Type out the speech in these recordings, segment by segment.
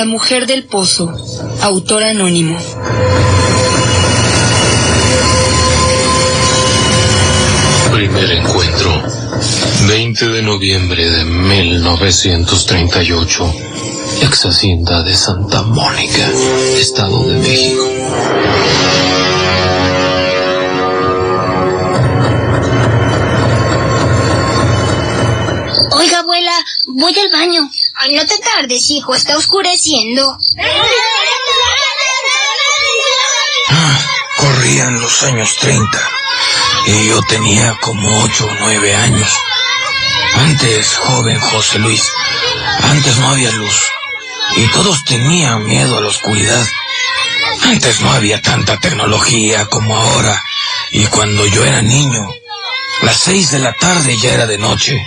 La mujer del pozo, autor anónimo. Primer encuentro, 20 de noviembre de 1938, ex hacienda de Santa Mónica, Estado de México. Oiga, abuela, voy al baño. Ay, no te tardes, hijo, está oscureciendo. Corrían los años 30 y yo tenía como 8 o 9 años. Antes, joven José Luis, antes no había luz y todos tenían miedo a la oscuridad. Antes no había tanta tecnología como ahora, y cuando yo era niño, las 6 de la tarde ya era de noche,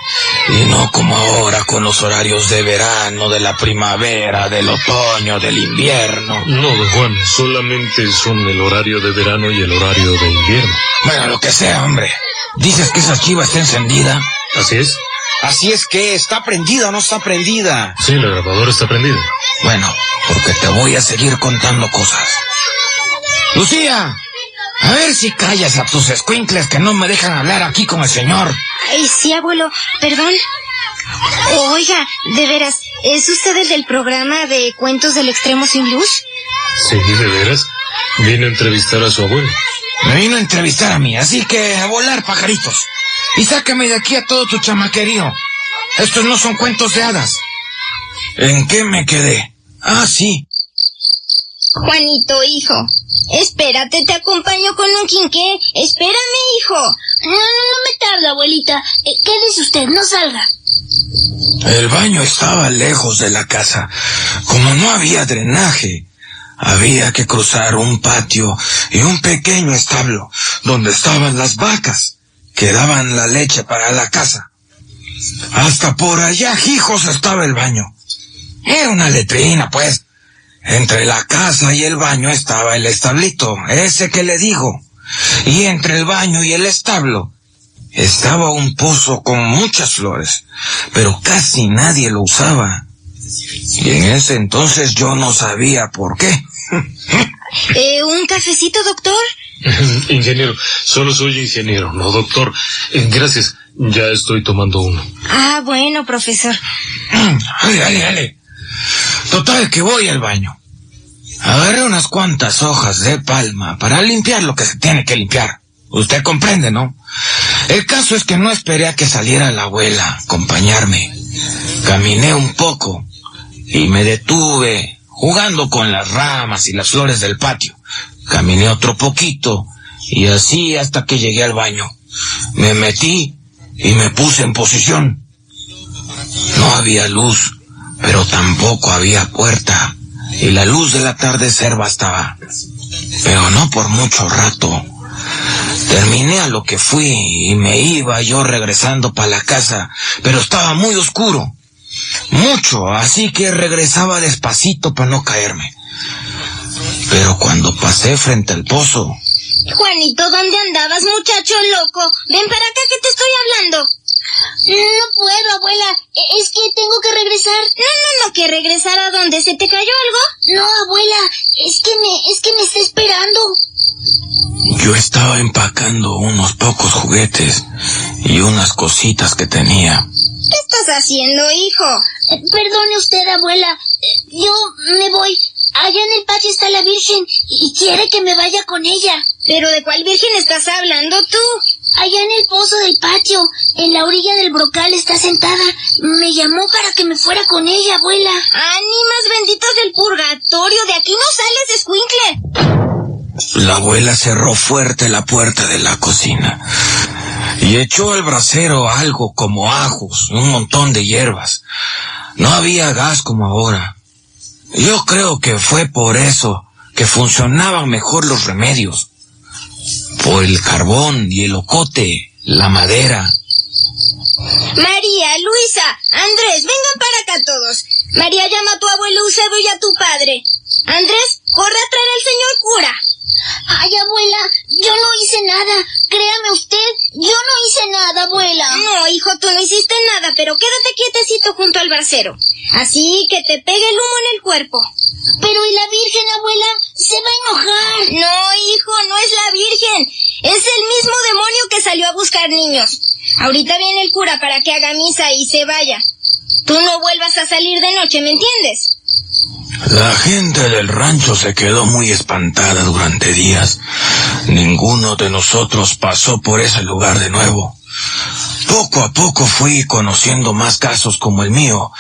y no como ahora con los horarios de verano, de la primavera, del otoño, del invierno. No, don Juan, solamente son el horario de verano y el horario de invierno. Bueno, lo que sea, hombre. ¿Dices que esa chiva está encendida? ¿Así es? Así es que, ¿está prendida o no está prendida? Sí, la grabadora está prendida. Bueno, porque te voy a seguir contando cosas. ¡Lucía! A ver si callas a tus escuincles que no me dejan hablar aquí con el señor. Ay, sí, abuelo, perdón. Oiga, de veras, ¿es usted el del programa de Cuentos del Extremo Sin Luz? Sí, de veras. Vine a entrevistar a su abuelo. Me vino a entrevistar a mí, así que a volar, pajaritos. Y sácame de aquí a todo tu chamaquerío. Estos no son cuentos de hadas. ¿En qué me quedé? Ah, sí. Juanito, hijo, espérate, te acompaño con un quinqué. Espérame, hijo. No me tarda, abuelita. Quédese usted, no salga. El baño estaba lejos de la casa. Como no había drenaje, había que cruzar un patio y un pequeño establo donde estaban las vacas que daban la leche para la casa. Hasta por allá, hijos, estaba el baño. Era una letrina, pues. Entre la casa y el baño estaba el establito, ese que le digo. Y entre el baño y el establo estaba un pozo con muchas flores, pero casi nadie lo usaba. Y en ese entonces yo no sabía por qué. ¿Un cafecito, doctor? Ingeniero, solo soy ingeniero, no doctor. Gracias, ya estoy tomando uno. Ah, bueno, profesor. Dale. Total que voy al baño. Agarré unas cuantas hojas de palma para limpiar lo que se tiene que limpiar. Usted comprende, ¿no? El caso es que no esperé a que saliera la abuela a acompañarme. Caminé un poco y me detuve jugando con las ramas y las flores del patio. Caminé otro poquito y así hasta que llegué al baño. Me metí y me puse en posición. No había luz, pero tampoco había puerta, y la luz del atardecer bastaba. Pero no por mucho rato. Terminé a lo que fui y me iba yo regresando para la casa, pero estaba muy oscuro. Mucho, así que regresaba despacito para no caerme. Pero cuando pasé frente al pozo... Juanito, ¿dónde andabas, muchacho loco? Ven para acá que te estoy hablando. No puedo, abuela. Es que tengo que regresar. No, ¿que regresar a dónde? ¿Se te cayó algo? No, abuela. Es que me está esperando. Yo estaba empacando unos pocos juguetes y unas cositas que tenía. ¿Qué estás haciendo, hijo? Perdone usted, abuela. Yo me voy. Allá en el patio está la Virgen y quiere que me vaya con ella. ¿Pero de cuál Virgen estás hablando tú? Allá en el pozo del patio, en la orilla del brocal está sentada. Me llamó para que me fuera con ella, abuela. ¡Ánimas benditas del purgatorio! ¡De aquí no sales, escuincle! La abuela cerró fuerte la puerta de la cocina y echó al brasero algo como ajos, un montón de hierbas. No había gas como ahora. Yo creo que fue por eso que funcionaban mejor los remedios. Por el carbón y el ocote, la madera. María, Luisa, Andrés, vengan para acá todos. María, llama a tu abuelo Eusebio y a tu padre. Andrés, corre a traer al señor cura. Ay, abuela, yo no hice nada. véame usted, yo no hice nada, abuela. No, hijo, tú no hiciste nada, pero quédate quietecito junto al brasero. Así que te pegue el humo en el cuerpo. Pero ¿y la Virgen, abuela? Se va a enojar. No, hijo, no es la Virgen. Es el mismo demonio que salió a buscar niños. Ahorita viene el cura para que haga misa y se vaya. Tú no vuelvas a salir de noche, ¿me entiendes? La gente del rancho se quedó muy espantada durante días. Ninguno de nosotros pasó por ese lugar de nuevo. Poco a poco fui conociendo más casos como el mío,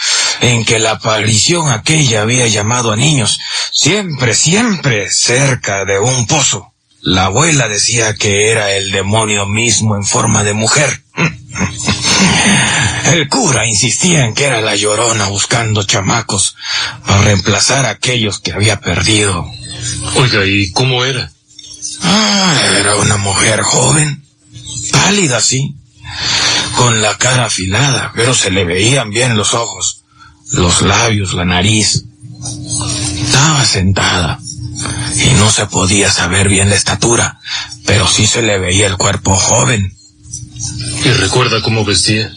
en que la aparición aquella había llamado a niños, siempre cerca de un pozo. La abuela decía que era el demonio mismo en forma de mujer. El cura insistía en que era la Llorona buscando chamacos para reemplazar a aquellos que había perdido. Oiga, ¿y cómo era? Era una mujer joven, pálida, sí, con la cara afilada, pero se le veían bien los ojos, los labios, la nariz. Estaba sentada y no se podía saber bien la estatura, pero sí se le veía el cuerpo joven. ¿Y recuerda cómo vestía?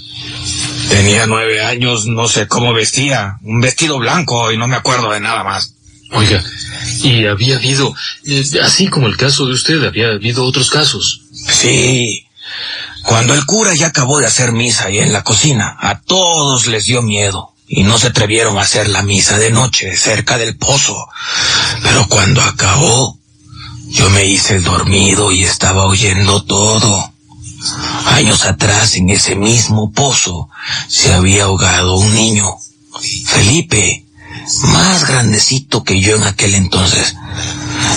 Tenía 9 años, no sé cómo vestía, un vestido blanco y no me acuerdo de nada más. Oiga, y había habido, así como el caso de usted, había habido otros casos. Sí, cuando el cura ya acabó de hacer misa ahí en la cocina, a todos les dio miedo y no se atrevieron a hacer la misa de noche cerca del pozo. Pero cuando acabó, yo me hice dormido y estaba oyendo todo. Años atrás, en ese mismo pozo, se había ahogado un niño, Felipe, más grandecito que yo en aquel entonces.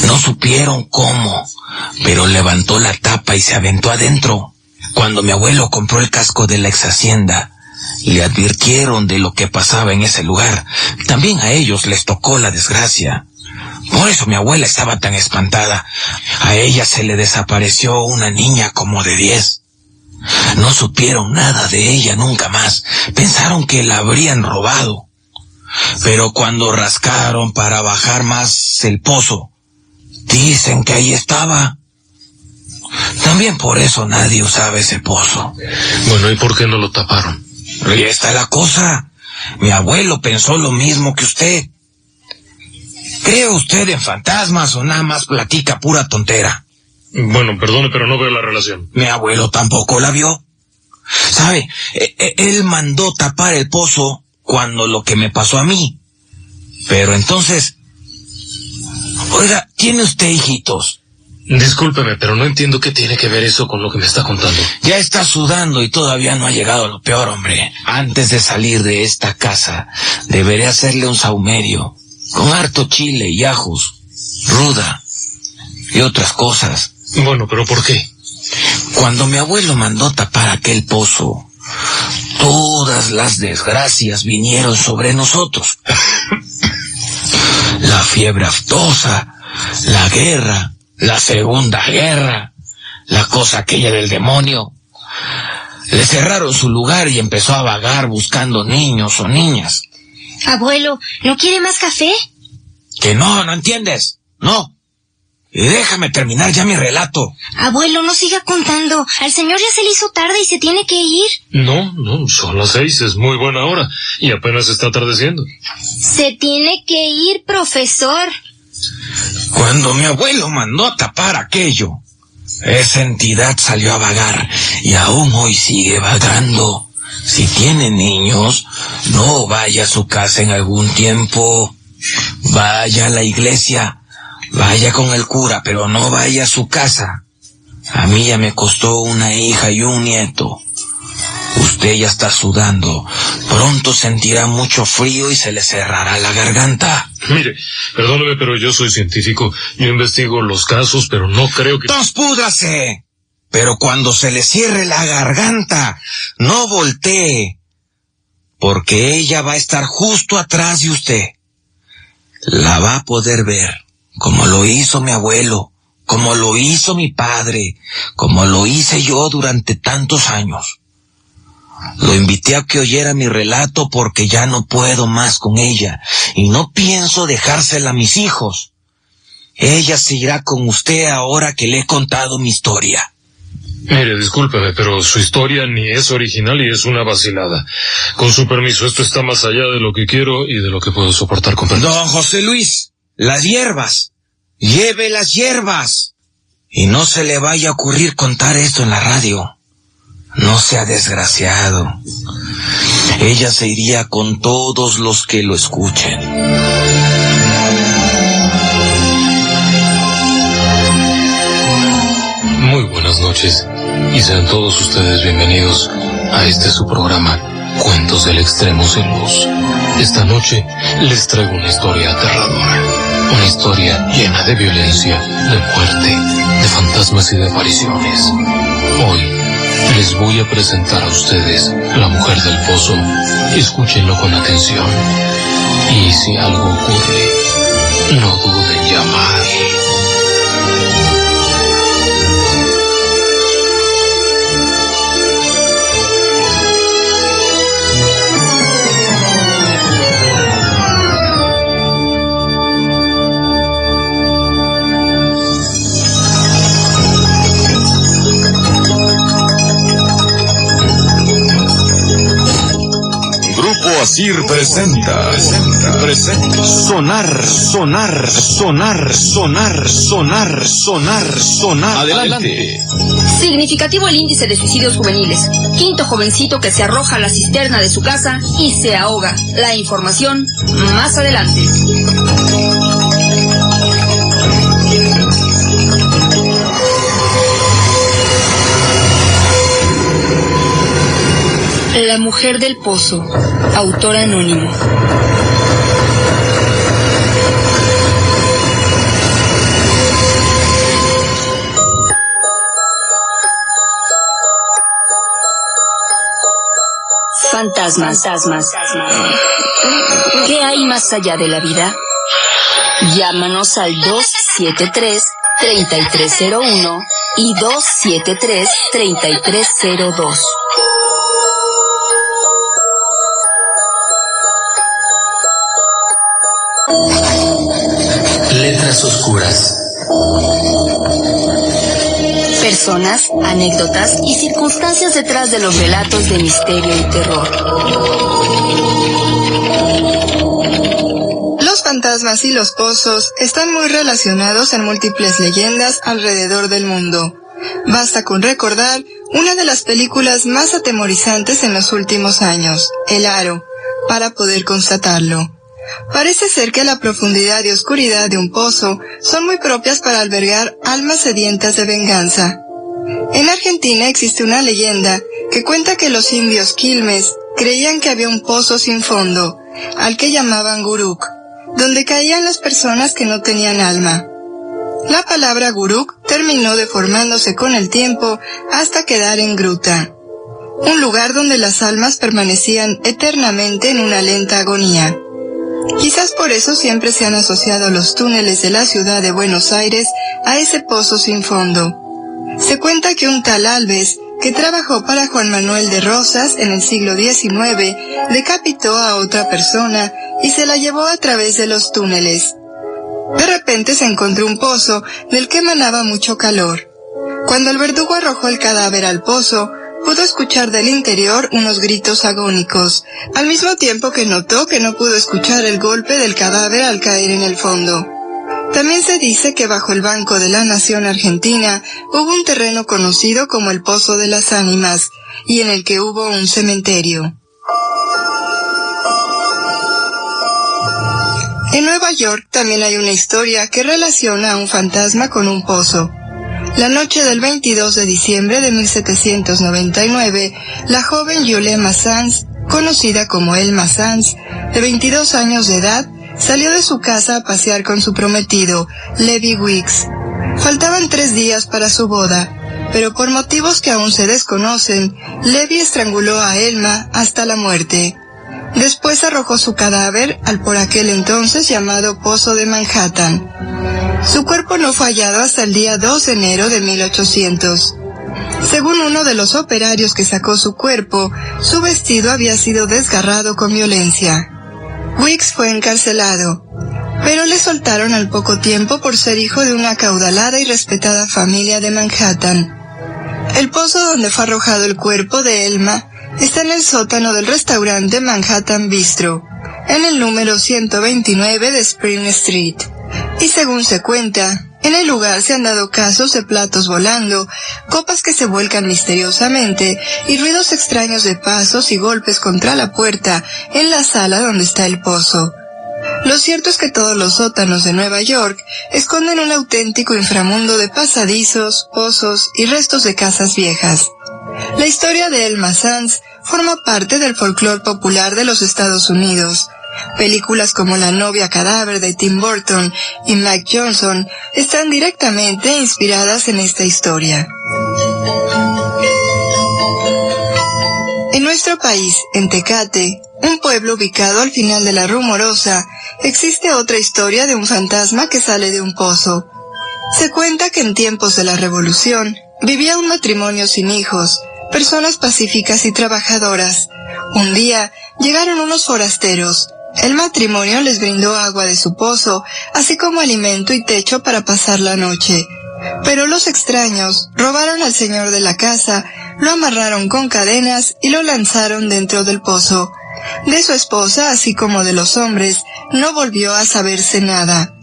No supieron cómo, pero levantó la tapa y se aventó adentro. Cuando mi abuelo compró el casco de la ex hacienda, le advirtieron de lo que pasaba en ese lugar. También a ellos les tocó la desgracia. Por eso mi abuela estaba tan espantada. A ella se le desapareció una niña como de 10. No supieron nada de ella nunca más. Pensaron que la habrían robado. Pero cuando rascaron para bajar más el pozo, dicen que ahí estaba. También por eso nadie usaba ese pozo. Bueno, ¿y por qué no lo taparon? Y esta es la cosa. Mi abuelo pensó lo mismo que usted. ¿Cree usted en fantasmas o nada más platica pura tontera? Bueno, perdone, pero no veo la relación. Mi abuelo tampoco la vio. ¿Sabe? Él mandó tapar el pozo cuando lo que me pasó a mí. Pero entonces... Oiga, ¿tiene usted hijitos? Discúlpeme, pero no entiendo qué tiene que ver eso con lo que me está contando. Ya está sudando y todavía no ha llegado a lo peor, hombre. Antes de salir de esta casa, deberé hacerle un sahumerio con harto chile y ajos, ruda y otras cosas. Bueno, ¿pero por qué? Cuando mi abuelo mandó tapar aquel pozo, todas las desgracias vinieron sobre nosotros. La fiebre aftosa, la guerra, la Segunda Guerra, la cosa aquella del demonio. Le cerraron su lugar y empezó a vagar buscando niños o niñas. Abuelo, ¿no quiere más café? Que no entiendes, no. Y déjame terminar ya mi relato. Abuelo, no siga contando. Al señor ya se le hizo tarde y se tiene que ir. No, son las 6, es muy buena hora y apenas está atardeciendo. Se tiene que ir, profesor. Cuando mi abuelo mandó a tapar aquello, esa entidad salió a vagar y aún hoy sigue vagando. Si tiene niños, no vaya a su casa en algún tiempo. Vaya a la iglesia, vaya con el cura, pero no vaya a su casa. A mí ya me costó una hija y un nieto. Usted ya está sudando. Pronto sentirá mucho frío y se le cerrará la garganta. Mire, perdóneme, pero yo soy científico. Yo investigo los casos, pero no creo que... ¡Entonces púdrase! Pero cuando se le cierre la garganta, no voltee, porque ella va a estar justo atrás de usted. La va a poder ver, como lo hizo mi abuelo, como lo hizo mi padre, como lo hice yo durante tantos años. Lo invité a que oyera mi relato porque ya no puedo más con ella y no pienso dejársela a mis hijos. Ella se irá con usted ahora que le he contado mi historia. Mire, discúlpeme, pero su historia ni es original y es una vacilada. Con su permiso, esto está más allá de lo que quiero y de lo que puedo soportar con permiso. Don José Luis, las hierbas. Lleve las hierbas. Y no se le vaya a ocurrir contar esto en la radio. No sea desgraciado. Ella se iría con todos los que lo escuchen. Muy buenas noches, y sean todos ustedes bienvenidos a su programa, Cuentos del Extremo Sin Luz. Esta noche les traigo una historia aterradora, una historia llena de violencia, de muerte, de fantasmas y de apariciones. Hoy les voy a presentar a ustedes La Mujer del Pozo. Escúchenlo con atención, y si algo ocurre, no duden en llamar. Asir presenta sonar. Adelante. Significativo el índice de suicidios juveniles. Quinto jovencito que se arroja a la cisterna de su casa y se ahoga. La información más adelante. La Mujer del Pozo, autor anónimo. Fantasmas. ¿Qué hay más allá de la vida? Llámanos al 273-3301 y 273-3302. Letras oscuras. Personas, anécdotas y circunstancias detrás de los relatos de misterio y terror. Los fantasmas y los pozos están muy relacionados en múltiples leyendas alrededor del mundo. Basta con recordar una de las películas más atemorizantes en los últimos años, El Aro, para poder constatarlo. Parece ser que la profundidad y oscuridad de un pozo son muy propias para albergar almas sedientas de venganza. En Argentina existe una leyenda que cuenta que los indios Quilmes creían que había un pozo sin fondo, al que llamaban Guruk, donde caían las personas que no tenían alma. La palabra Guruk terminó deformándose con el tiempo hasta quedar en gruta, un lugar donde las almas permanecían eternamente en una lenta agonía. Quizás por eso siempre se han asociado los túneles de la ciudad de Buenos Aires a ese pozo sin fondo. Se cuenta que un tal Alves, que trabajó para Juan Manuel de Rosas en el siglo XIX, decapitó a otra persona y se la llevó a través de los túneles. De repente se encontró un pozo del que emanaba mucho calor. Cuando el verdugo arrojó el cadáver al pozo, pudo escuchar del interior unos gritos agónicos, al mismo tiempo que notó que no pudo escuchar el golpe del cadáver al caer en el fondo. También se dice que bajo el Banco de la Nación Argentina hubo un terreno conocido como el Pozo de las Ánimas, y en el que hubo un cementerio. En Nueva York también hay una historia que relaciona a un fantasma con un pozo. La noche del 22 de diciembre de 1799, la joven Yulema Sanz, conocida como Elma Sanz, de 22 años de edad, salió de su casa a pasear con su prometido, Levi Weeks. Faltaban 3 días para su boda, pero por motivos que aún se desconocen, Levi estranguló a Elma hasta la muerte. Después arrojó su cadáver al por aquel entonces llamado Pozo de Manhattan. Su cuerpo no fue hallado hasta el día 2 de enero de 1800. Según uno de los operarios que sacó su cuerpo, su vestido había sido desgarrado con violencia. Weeks fue encarcelado, pero le soltaron al poco tiempo por ser hijo de una acaudalada y respetada familia de Manhattan. El pozo donde fue arrojado el cuerpo de Elma está en el sótano del restaurante Manhattan Bistro, en el número 129 de Spring Street. Y según se cuenta, en el lugar se han dado casos de platos volando, copas que se vuelcan misteriosamente y ruidos extraños de pasos y golpes contra la puerta en la sala donde está el pozo. Lo cierto es que todos los sótanos de Nueva York esconden un auténtico inframundo de pasadizos, pozos y restos de casas viejas. La historia de Elma Sands forma parte del folclore popular de los Estados Unidos. Películas como La novia cadáver de Tim Burton y Mike Johnson están directamente inspiradas en esta historia. En nuestro país, en Tecate, un pueblo ubicado al final de la Rumorosa, existe otra historia de un fantasma que sale de un pozo. Se cuenta que en tiempos de la Revolución vivía un matrimonio sin hijos, personas pacíficas y trabajadoras. Un día llegaron unos forasteros. El matrimonio les brindó agua de su pozo, así como alimento y techo para pasar la noche. Pero los extraños robaron al señor de la casa, lo amarraron con cadenas y lo lanzaron dentro del pozo. De su esposa, así como de los hombres, no volvió a saberse nada.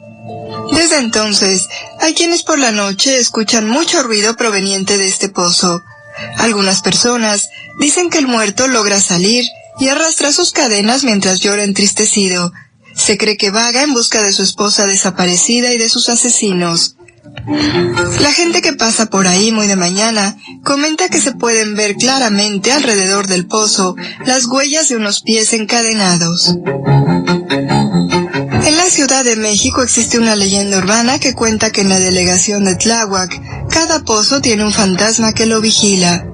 Desde entonces, hay quienes por la noche escuchan mucho ruido proveniente de este pozo. Algunas personas dicen que el muerto logra salir y arrastra sus cadenas mientras llora entristecido. Se cree que vaga en busca de su esposa desaparecida y de sus asesinos. La gente que pasa por ahí muy de mañana comenta que se pueden ver claramente alrededor del pozo las huellas de unos pies encadenados. En la Ciudad de México existe una leyenda urbana que cuenta que en la delegación de Tláhuac, cada pozo tiene un fantasma que lo vigila.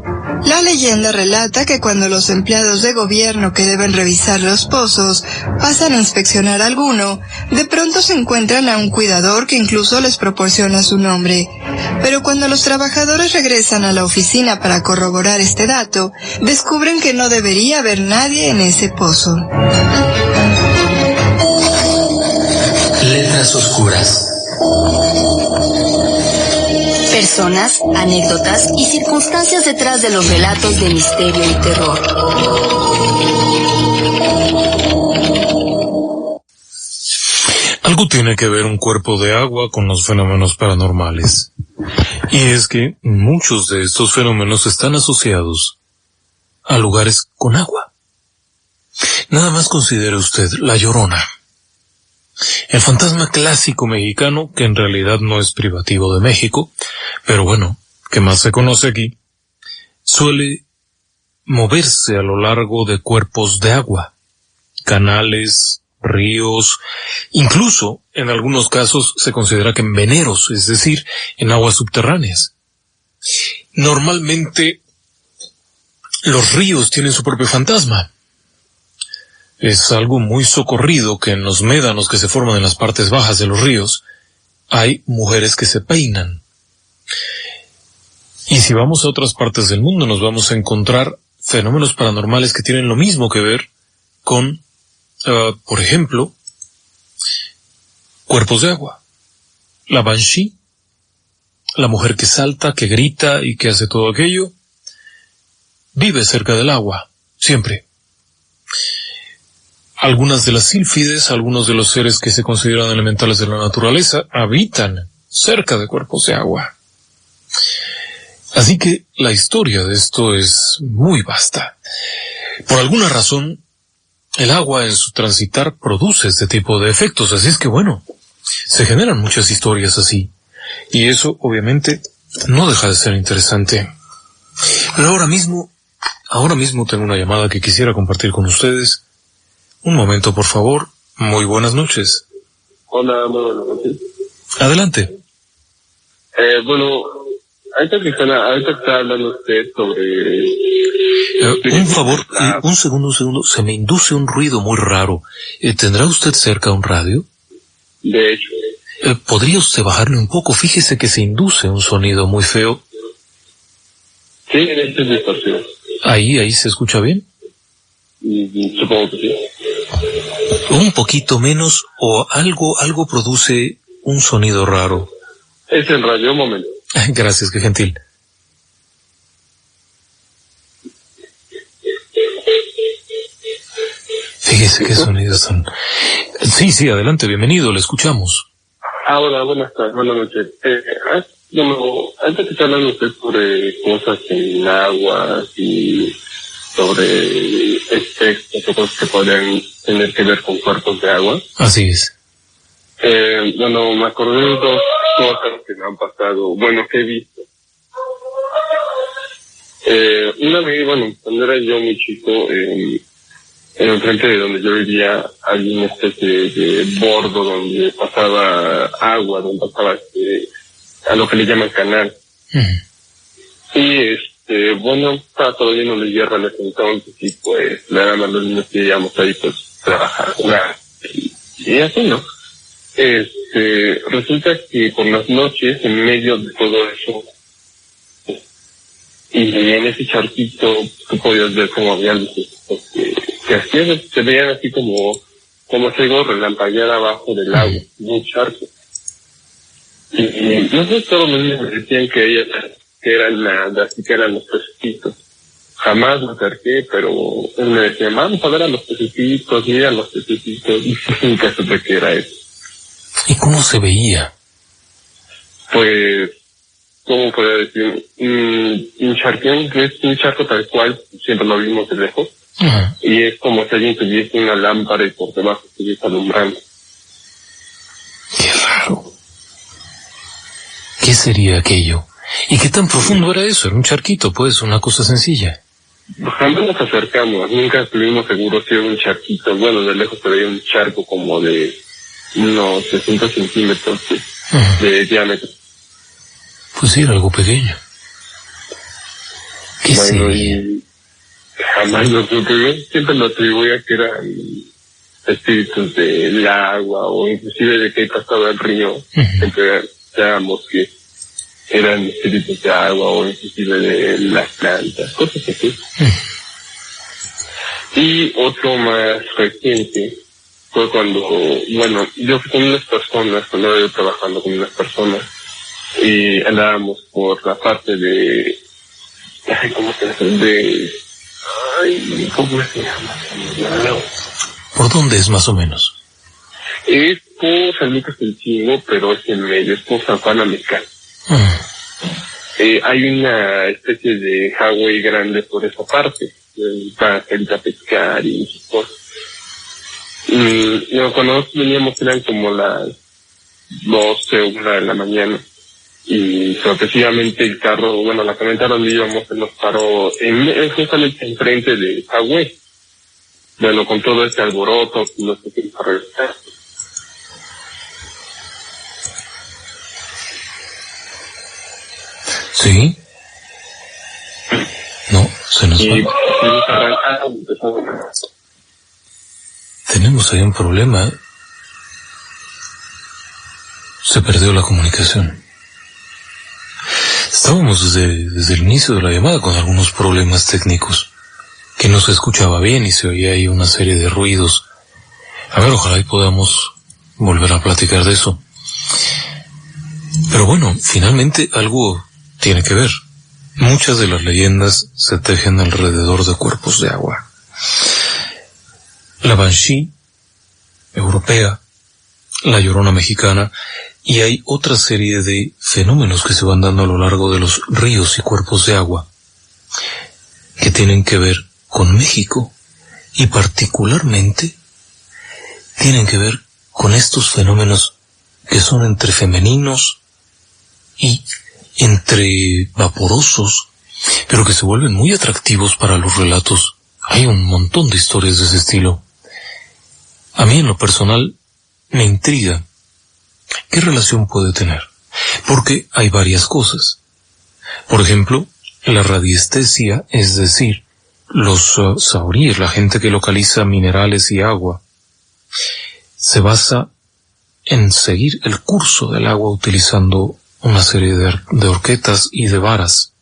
La leyenda relata que cuando los empleados de gobierno que deben revisar los pozos pasan a inspeccionar alguno, de pronto se encuentran a un cuidador que incluso les proporciona su nombre. Pero cuando los trabajadores regresan a la oficina para corroborar este dato, descubren que no debería haber nadie en ese pozo. Letras oscuras. Personas, anécdotas y circunstancias detrás de los relatos de misterio y terror. Algo tiene que ver un cuerpo de agua con los fenómenos paranormales. Y es que muchos de estos fenómenos están asociados a lugares con agua. Nada más considere usted La Llorona. El fantasma clásico mexicano, que en realidad no es privativo de México, pero bueno, que más se conoce aquí, suele moverse a lo largo de cuerpos de agua, canales, ríos, incluso en algunos casos se considera que en veneros, es decir, en aguas subterráneas. Normalmente los ríos tienen su propio fantasma. Es algo muy socorrido que en los médanos que se forman en las partes bajas de los ríos hay mujeres que se peinan. Y si vamos a otras partes del mundo nos vamos a encontrar fenómenos paranormales que tienen lo mismo que ver con, por ejemplo, cuerpos de agua. La Banshee, la mujer que salta, que grita y que hace todo aquello, vive cerca del agua, siempre. Algunas de las sílfides, algunos de los seres que se consideran elementales de la naturaleza, habitan cerca de cuerpos de agua. Así que la historia de esto es muy vasta. Por alguna razón, el agua en su transitar produce este tipo de efectos, así es que bueno, se generan muchas historias así. Y eso, obviamente, no deja de ser interesante. Pero ahora mismo tengo una llamada que quisiera compartir con ustedes. Un momento, por favor. Muy buenas noches. Hola, muy buenas noches. Adelante. Bueno, ahorita que está hablando usted sobre... un favor, un segundo. Se me induce un ruido muy raro. ¿Tendrá usted cerca un radio? De hecho. ¿Podría usted bajarle un poco? Fíjese que se induce un sonido muy feo. Sí, en este es distorsión. ¿Ahí se escucha bien? Supongo que sí. Un poquito menos o algo produce un sonido raro. Es el radio, un momento. Gracias, qué gentil. Fíjese qué sonidos son. Sí, adelante, bienvenido, le escuchamos. Hola, buenas tardes, buenas noches. Antes que está hablando usted sobre cosas en agua y sobre efectos o cosas que podrían tener que ver con cuerpos de agua. Así es. Me acordé de dos cosas que me han pasado, que he visto. Una vez, cuando era yo muy chico, enfrente de donde yo vivía, había una especie de bordo donde pasaba agua, donde pasaba a lo que le llaman canal. Y estaba todo lleno de hierba en ese entonces, y pues nada más los niños que íbamos ahí pues trabajar, jugar y así, ¿no? Resulta que por las noches, en medio de todo eso, y en ese charquito tú podías ver como había luces que hacían, se veían así como si algo relampaguear abajo del agua, de un charco. Y no sé, todos los niños me decían que eran nada, así que eran los pececitos. Jamás me acerqué, pero él me decía, vamos a ver a los pececitos, mira los pececitos, y nunca supe qué era eso. ¿Y cómo se veía? Pues, ¿cómo podría decir? Un charquón, que es un charco tal cual, siempre lo vimos de lejos, y es como si alguien tuviese una lámpara y por debajo estuviese alumbrando. Qué raro. ¿Qué sería aquello? ¿Y qué tan profundo era eso? Era un charquito, pues, una cosa sencilla. Jamás nos acercamos, nunca estuvimos seguros si era un charquito. De lejos se veía un charco como de unos 60 centímetros de diámetro. Pues sí, era algo pequeño. ¿Qué sería? Y jamás lo supe, siempre lo atribuía que eran espíritus del agua o inclusive de que hay pasado el río. Siempre pensábamos que eran espíritus de agua o inclusive de las plantas, cosas así. Y otro más reciente fue cuando, yo fui con unas personas, cuando estaba trabajando con unas personas, y andábamos por la parte de, ¿cómo se llama? ¿Por dónde es más o menos? Es por San Lucas del Chingo, pero es en medio, es por San Juan Amezcán. Hay una especie de highway grande por esa parte, para salir a pescar y esas cosas. Cuando nosotros veníamos eran como las 12, 1 de la mañana, y sorpresivamente el carro, la camioneta donde íbamos se nos paró justamente enfrente del highway. Con todo este alboroto, no sé qué para regresar. ¿Sí? No, se nos va. Tenemos ahí un problema. Se perdió la comunicación. Estábamos desde el inicio de la llamada con algunos problemas técnicos, que no se escuchaba bien y se oía ahí una serie de ruidos. A ver, ojalá y podamos volver a platicar de eso. Pero finalmente algo tiene que ver. Muchas de las leyendas se tejen alrededor de cuerpos de agua. La Banshee europea, la Llorona mexicana, y hay otra serie de fenómenos que se van dando a lo largo de los ríos y cuerpos de agua que tienen que ver con México y particularmente tienen que ver con estos fenómenos que son entre femeninos y entre vaporosos, pero que se vuelven muy atractivos para los relatos. Hay un montón de historias de ese estilo. A mí en lo personal me intriga qué relación puede tener, porque hay varias cosas. Por ejemplo, la radiestesia, es decir, los saoríes, la gente que localiza minerales y agua, se basa en seguir el curso del agua utilizando una serie de horquetas y de varas,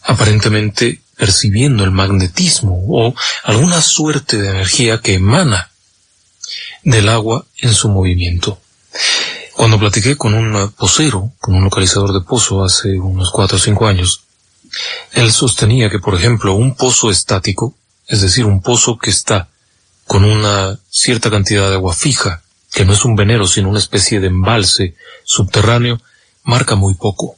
aparentemente percibiendo el magnetismo o alguna suerte de energía que emana del agua en su movimiento. Cuando platiqué con un pocero, con un localizador de pozo hace unos 4 o 5 años, él sostenía que, por ejemplo, un pozo estático, es decir, un pozo que está con una cierta cantidad de agua fija, que no es un venero sino una especie de embalse subterráneo, marca muy poco.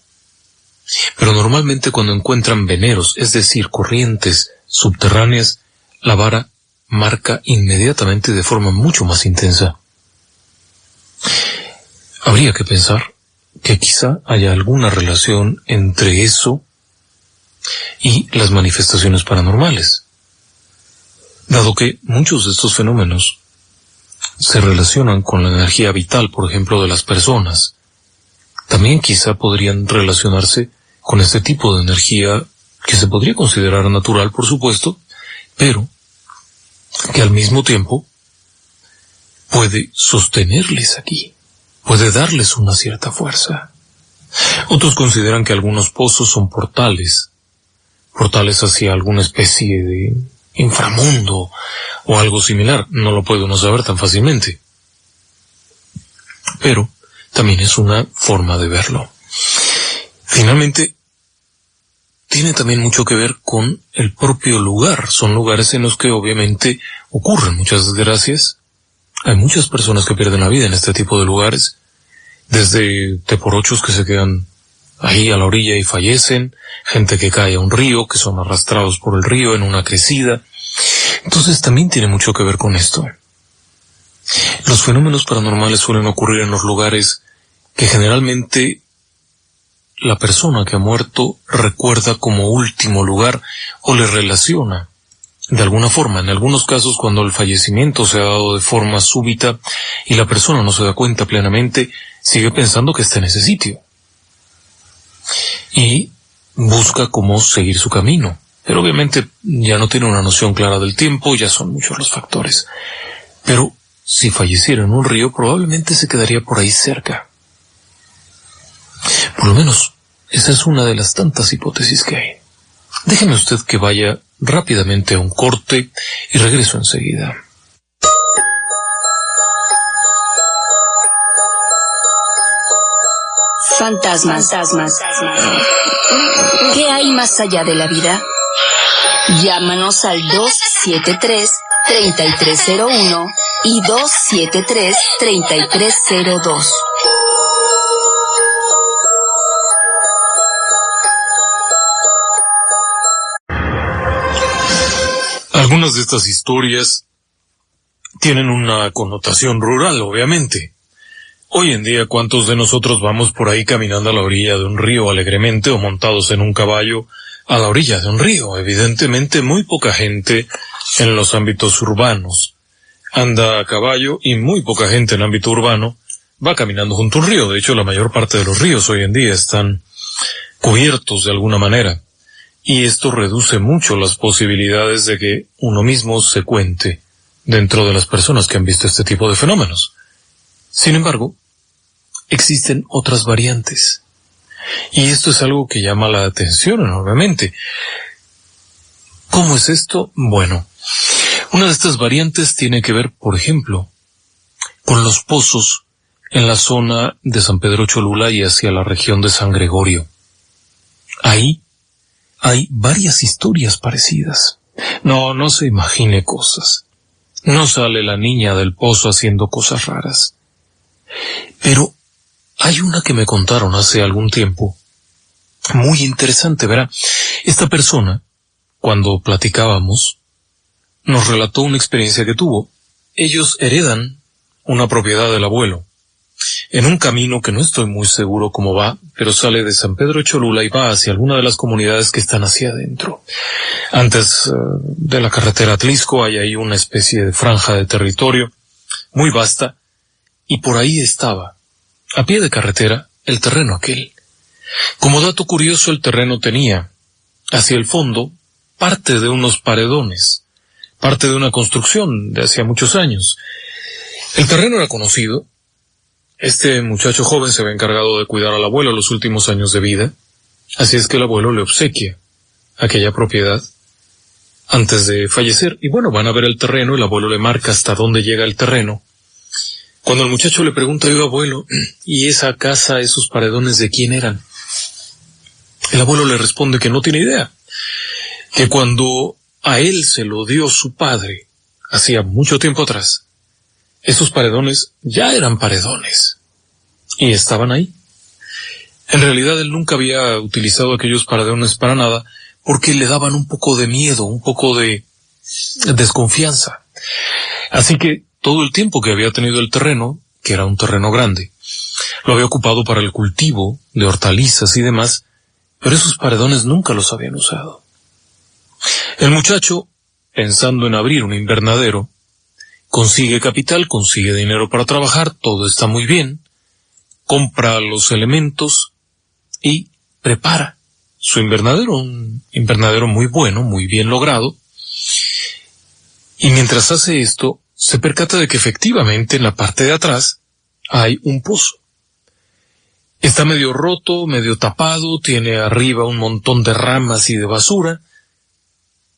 Pero normalmente cuando encuentran veneros, es decir, corrientes subterráneas, la vara marca inmediatamente de forma mucho más intensa. Habría que pensar que quizá haya alguna relación entre eso y las manifestaciones paranormales, dado que muchos de estos fenómenos se relacionan con la energía vital, por ejemplo, de las personas. También quizá podrían relacionarse con este tipo de energía que se podría considerar natural, por supuesto, pero que al mismo tiempo puede sostenerles aquí, puede darles una cierta fuerza. Otros consideran que algunos pozos son portales hacia alguna especie de inframundo o algo similar. No lo puede uno saber tan fácilmente, pero también es una forma de verlo. Finalmente, tiene también mucho que ver con el propio lugar. Son lugares en los que obviamente ocurren muchas desgracias. Hay muchas personas que pierden la vida en este tipo de lugares, desde teporochos que se quedan ahí a la orilla y fallecen, gente que cae a un río, que son arrastrados por el río en una crecida. Entonces también tiene mucho que ver con esto. Los fenómenos paranormales suelen ocurrir en los lugares que generalmente la persona que ha muerto recuerda como último lugar o le relaciona de alguna forma. En algunos casos, cuando el fallecimiento se ha dado de forma súbita y la persona no se da cuenta plenamente, sigue pensando que está en ese sitio y busca cómo seguir su camino, pero obviamente ya no tiene una noción clara del tiempo, ya son muchos los factores. Pero si falleciera en un río, probablemente se quedaría por ahí cerca. Por lo menos, esa es una de las tantas hipótesis que hay. Déjeme usted que vaya rápidamente a un corte y regreso enseguida. Fantasmas. ¿Qué hay más allá de la vida? Llámanos al 273-3301 y 273-3302. Algunas de estas historias tienen una connotación rural, obviamente. Hoy en día, ¿cuántos de nosotros vamos por ahí caminando a la orilla de un río alegremente o montados en un caballo a la orilla de un río? Evidentemente, muy poca gente en los ámbitos urbanos anda a caballo y muy poca gente en el ámbito urbano va caminando junto a un río. De hecho, la mayor parte de los ríos hoy en día están cubiertos de alguna manera. Y esto reduce mucho las posibilidades de que uno mismo se cuente dentro de las personas que han visto este tipo de fenómenos. Sin embargo, existen otras variantes. Y esto es algo que llama la atención enormemente. ¿Cómo es esto? Bueno, una de estas variantes tiene que ver, por ejemplo, con los pozos en la zona de San Pedro Cholula y hacia la región de San Gregorio. Ahí hay varias historias parecidas. No se imagine cosas. No sale la niña del pozo haciendo cosas raras. Pero hay una que me contaron hace algún tiempo, muy interesante, verá. Esta persona, cuando platicábamos, nos relató una experiencia que tuvo. Ellos heredan una propiedad del abuelo, en un camino que no estoy muy seguro cómo va, pero sale de San Pedro Cholula y va hacia alguna de las comunidades que están hacia adentro. Antes de la carretera Atlisco hay ahí una especie de franja de territorio muy vasta, y por ahí estaba, a pie de carretera, el terreno aquel. Como dato curioso, el terreno tenía, hacia el fondo, parte de unos paredones, parte de una construcción de hacía muchos años. El terreno era conocido. Este muchacho joven se había encargado de cuidar al abuelo los últimos años de vida, así es que el abuelo le obsequia aquella propiedad antes de fallecer. Y bueno, van a ver el terreno, el abuelo le marca hasta dónde llega el terreno. Cuando el muchacho le pregunta, oiga, abuelo, ¿y esa casa, esos paredones de quién eran? El abuelo le responde que no tiene idea, que cuando a él se lo dio su padre hacía mucho tiempo atrás, esos paredones ya eran paredones. Y estaban ahí. En realidad él nunca había utilizado aquellos paredones para nada, porque le daban un poco de miedo, un poco de desconfianza. Así que todo el tiempo que había tenido el terreno, que era un terreno grande, lo había ocupado para el cultivo de hortalizas y demás, pero esos paredones nunca los habían usado. El muchacho, pensando en abrir un invernadero, consigue capital, consigue dinero para trabajar, todo está muy bien, compra los elementos y prepara su invernadero, un invernadero muy bueno, muy bien logrado. Y mientras hace esto, se percata de que efectivamente en la parte de atrás hay un pozo. Está medio roto, medio tapado, tiene arriba un montón de ramas y de basura,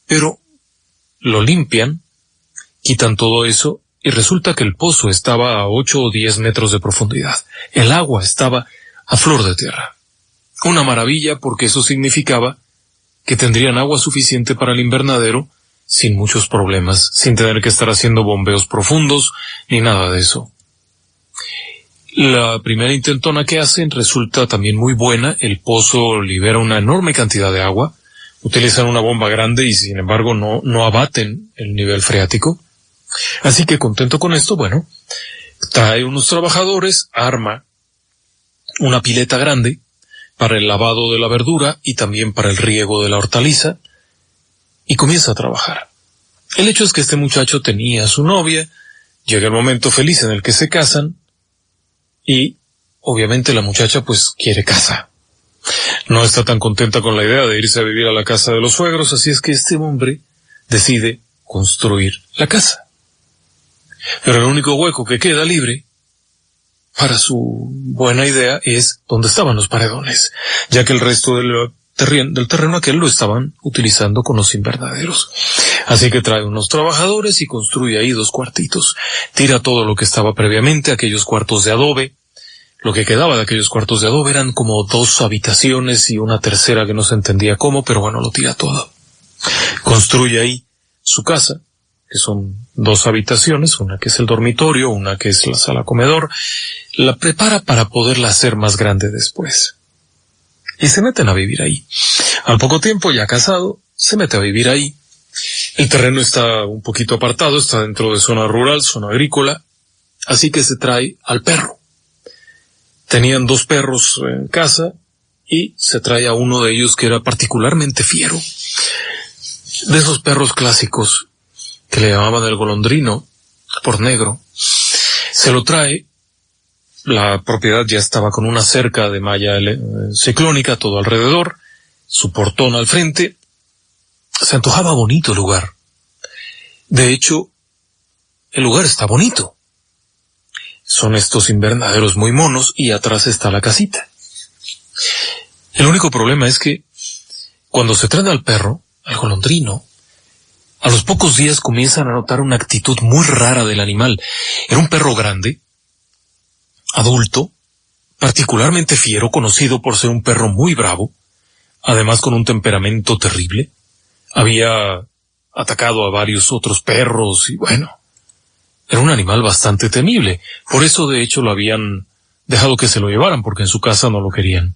pero lo limpian, quitan todo eso y resulta que el pozo estaba a 8 o 10 metros de profundidad. El agua estaba a flor de tierra. Una maravilla, porque eso significaba que tendrían agua suficiente para el invernadero sin muchos problemas, sin tener que estar haciendo bombeos profundos ni nada de eso. La primera intentona que hacen resulta también muy buena. El pozo libera una enorme cantidad de agua. Utilizan una bomba grande y sin embargo no abaten el nivel freático. Así que contento con esto, bueno, trae unos trabajadores, arma una pileta grande para el lavado de la verdura y también para el riego de la hortaliza y comienza a trabajar. El hecho es que este muchacho tenía a su novia, llega el momento feliz en el que se casan y obviamente la muchacha pues quiere casa. No está tan contenta con la idea de irse a vivir a la casa de los suegros, así es que este hombre decide construir la casa. Pero el único hueco que queda libre para su buena idea es donde estaban los paredones, ya que el resto del terreno aquel lo estaban utilizando con los invernaderos. Así que trae unos trabajadores y construye ahí 2 cuartitos. Tira todo lo que estaba previamente, aquellos cuartos de adobe. Lo que quedaba de aquellos cuartos de adobe eran como 2 habitaciones y una tercera que no se entendía cómo, pero bueno, lo tira todo. Construye ahí su casa, que son 2 habitaciones, una que es el dormitorio, una que es la sala comedor. La prepara para poderla hacer más grande después. Y se meten a vivir ahí. Al poco tiempo, ya casado, se mete a vivir ahí. El terreno está un poquito apartado, está dentro de zona rural, zona agrícola, así que se trae al perro. Tenían 2 perros en casa y se trae a uno de ellos que era particularmente fiero. De esos perros clásicos que le llamaban el golondrino, por negro. Se lo trae, la propiedad ya estaba con una cerca de malla ciclónica todo alrededor, su portón al frente. Se antojaba bonito el lugar. De hecho, el lugar está bonito. Son estos invernaderos muy monos y atrás está la casita. El único problema es que cuando se traen al perro, al golondrino, a los pocos días comienzan a notar una actitud muy rara del animal. Era un perro grande, adulto, particularmente fiero, conocido por ser un perro muy bravo, además con un temperamento terrible. Había atacado a varios otros perros y bueno, era un animal bastante temible. Por eso de hecho lo habían dejado que se lo llevaran, porque en su casa no lo querían.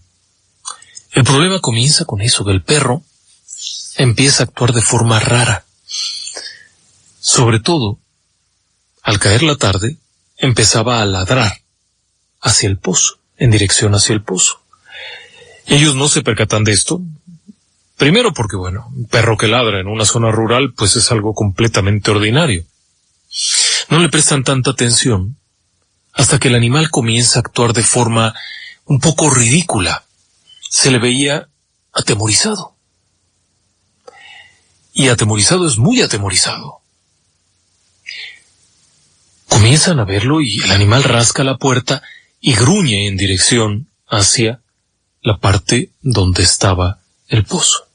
El problema comienza con eso, que el perro empieza a actuar de forma rara. Sobre todo, al caer la tarde, empezaba a ladrar hacia el pozo, en dirección hacia el pozo. Ellos no se percatan de esto. Primero porque, bueno, un perro que ladra en una zona rural, pues es algo completamente ordinario. No le prestan tanta atención hasta que el animal comienza a actuar de forma un poco ridícula. Se le veía atemorizado. Y atemorizado es muy atemorizado. Comienzan a verlo y el animal rasca la puerta y gruñe en dirección hacia la parte donde estaba el pozo.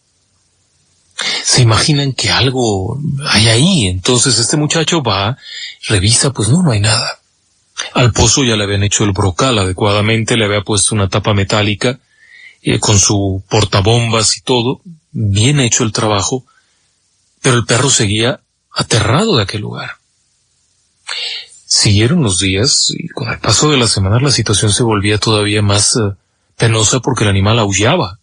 Se imaginan que algo hay ahí, entonces este muchacho va, revisa, pues no hay nada. Al pozo ya le habían hecho el brocal adecuadamente, le había puesto una tapa metálica, con su portabombas y todo, bien hecho el trabajo, pero el perro seguía aterrado de aquel lugar. Siguieron los días y con el paso de las semanas la situación se volvía todavía más penosa porque el animal aullaba.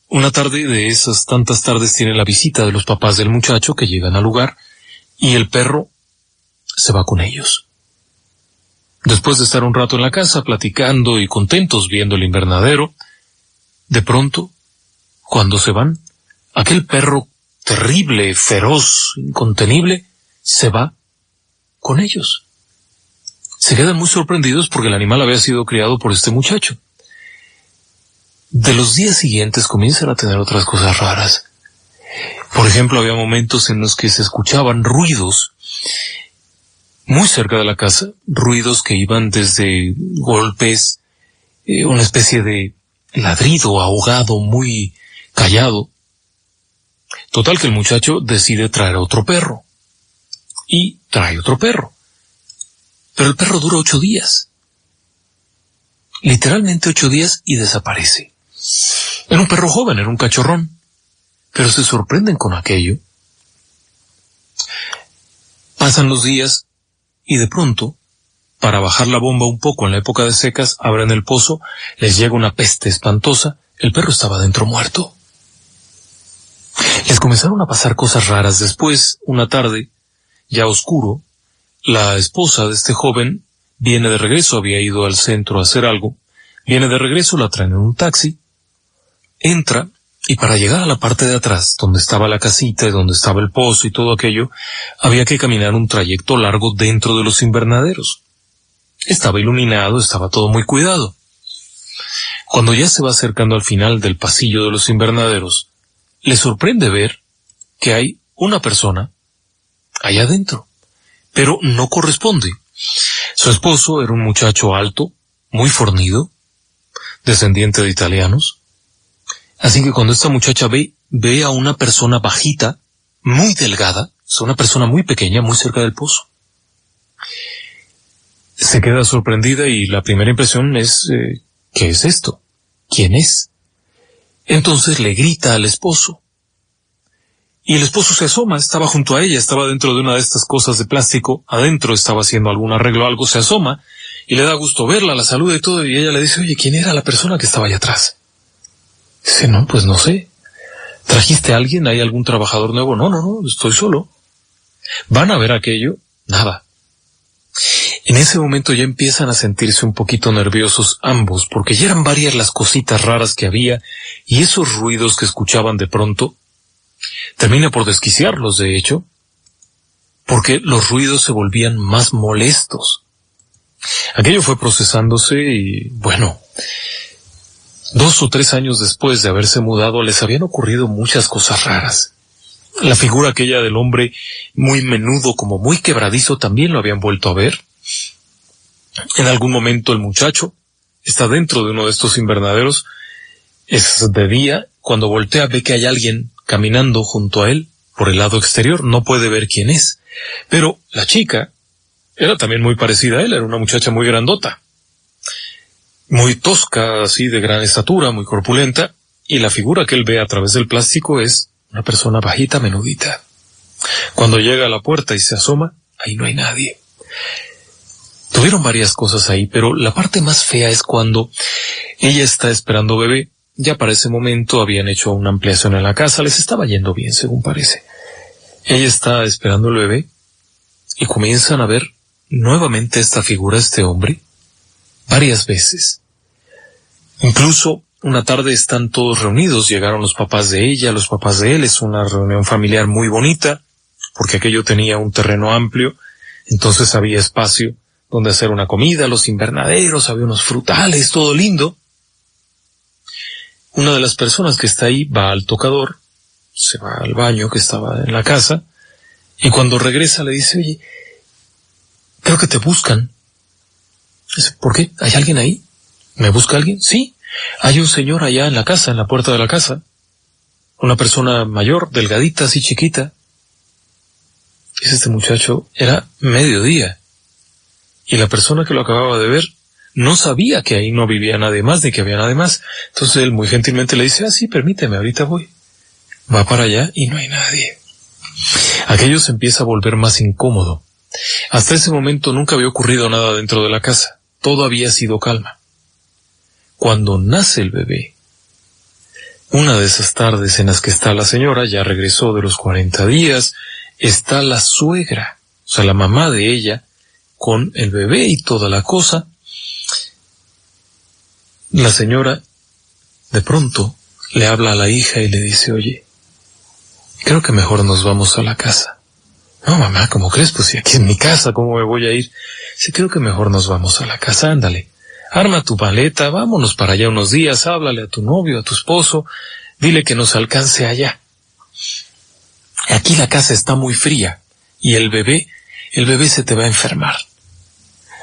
Una tarde de esas tantas tardes tiene la visita de los papás del muchacho que llegan al lugar y el perro se va con ellos. Después de estar un rato en la casa platicando y contentos viendo el invernadero, de pronto, cuando se van, aquel perro terrible, feroz, incontenible, se va con ellos. Se quedan muy sorprendidos porque el animal había sido criado por este muchacho. De los días siguientes comienzan a tener otras cosas raras. Por ejemplo, había momentos en los que se escuchaban ruidos muy cerca de la casa, ruidos que iban desde golpes, una especie de ladrido ahogado, muy callado. Total que el muchacho decide traer otro perro. Y trae otro perro. Pero el perro dura 8 días. Literalmente 8 días y desaparece. Era un perro joven, era un cachorrón. Pero se sorprenden con aquello. Pasan los días y de pronto, para bajar la bomba un poco en la época de secas, abren el pozo, les llega una peste espantosa, el perro estaba dentro muerto. Les comenzaron a pasar cosas raras. Después, una tarde, ya oscuro, la esposa de este joven viene de regreso, había ido al centro a hacer algo, viene de regreso, la traen en un taxi, entra, y para llegar a la parte de atrás, donde estaba la casita y donde estaba el pozo y todo aquello, había que caminar un trayecto largo dentro de los invernaderos. Estaba iluminado, estaba todo muy cuidado. Cuando ya se va acercando al final del pasillo de los invernaderos, le sorprende ver que hay una persona allá adentro, pero no corresponde. Su esposo era un muchacho alto, muy fornido, descendiente de italianos. Así que cuando esta muchacha ve a una persona bajita, muy delgada, es una persona muy pequeña, muy cerca del pozo. Se queda sorprendida y la primera impresión es, ¿qué es esto? ¿Quién es? Entonces le grita al esposo. Y el esposo se asoma, estaba junto a ella, estaba dentro de una de estas cosas de plástico, adentro estaba haciendo algún arreglo, algo, se asoma, y le da gusto verla, la saluda y todo, y ella le dice, oye, ¿quién era la persona que estaba allá atrás? Dice, no, pues no sé. ¿Trajiste a alguien? ¿Hay algún trabajador nuevo? No, estoy solo. ¿Van a ver aquello? Nada. En ese momento ya empiezan a sentirse un poquito nerviosos ambos, porque ya eran varias las cositas raras que había, y esos ruidos que escuchaban de pronto, termina por desquiciarlos, de hecho, porque los ruidos se volvían más molestos. Aquello fue procesándose y, bueno, 2 o 3 años después de haberse mudado, les habían ocurrido muchas cosas raras. La figura aquella del hombre muy menudo, como muy quebradizo, también lo habían vuelto a ver. En algún momento el muchacho está dentro de uno de estos invernaderos, es de día, cuando voltea ve que hay alguien caminando junto a él por el lado exterior, no puede ver quién es. Pero la chica era también muy parecida a él, era una muchacha muy grandota, muy tosca, así de gran estatura, muy corpulenta, y la figura que él ve a través del plástico es una persona bajita, menudita. Cuando llega a la puerta y se asoma, ahí no hay nadie. Tuvieron varias cosas ahí, pero la parte más fea es cuando ella está esperando bebé. Ya para ese momento habían hecho una ampliación en la casa, les estaba yendo bien, según parece. Ella está esperando el bebé y comienzan a ver nuevamente esta figura, este hombre, varias veces. Incluso una tarde están todos reunidos, llegaron los papás de ella, los papás de él, es una reunión familiar muy bonita, porque aquello tenía un terreno amplio, entonces había espacio donde hacer una comida, los invernaderos, había unos frutales, todo lindo. Una de las personas que está ahí va al tocador, se va al baño que estaba en la casa, y cuando regresa le dice, oye, creo que te buscan. Dice, ¿por qué? ¿Hay alguien ahí? ¿Me busca alguien? Sí, hay un señor allá en la casa, en la puerta de la casa. Una persona mayor, delgadita, así chiquita. Dice este muchacho, era mediodía. Y la persona que lo acababa de ver no sabía que ahí no vivía nadie más, ni que había nadie más. Entonces él muy gentilmente le dice, sí, permíteme, ahorita voy. Va para allá y no hay nadie. Aquello se empieza a volver más incómodo. Hasta ese momento nunca había ocurrido nada dentro de la casa. Todo había sido calma. Cuando nace el bebé, una de esas tardes en las que está la señora, ya regresó de los 40 días, está la suegra, o sea, la mamá de ella, con el bebé y toda la cosa. La señora, de pronto, le habla a la hija y le dice, oye, creo que mejor nos vamos a la casa. No, mamá, ¿cómo crees? Pues si aquí es mi casa, ¿cómo me voy a ir? Sí, creo que mejor nos vamos a la casa, ándale. Arma tu maleta, vámonos para allá unos días, háblale a tu novio, a tu esposo, dile que nos alcance allá. Aquí la casa está muy fría y el bebé se te va a enfermar.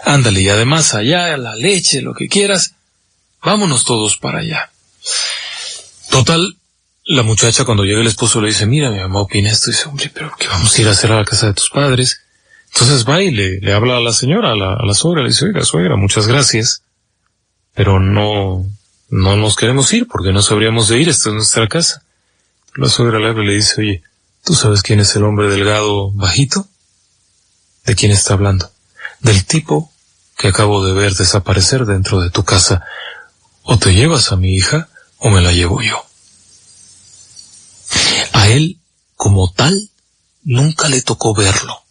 Ándale, y además allá, la leche, lo que quieras, vámonos todos para allá. Total, la muchacha cuando llega el esposo le dice, mira, mi mamá opina esto, y dice, hombre, pero ¿qué vamos a ir a hacer a la casa de tus padres? Entonces va y le habla a la señora, a la suegra, le dice, oiga, suegra, muchas gracias, pero no nos queremos ir porque no sabríamos de ir, esta es nuestra casa. La suegra le habla y le dice, oye, ¿tú sabes quién es el hombre delgado bajito? ¿De quién está hablando? Del tipo que acabo de ver desaparecer dentro de tu casa. O te llevas a mi hija o me la llevo yo. A él, como tal, nunca le tocó verlo.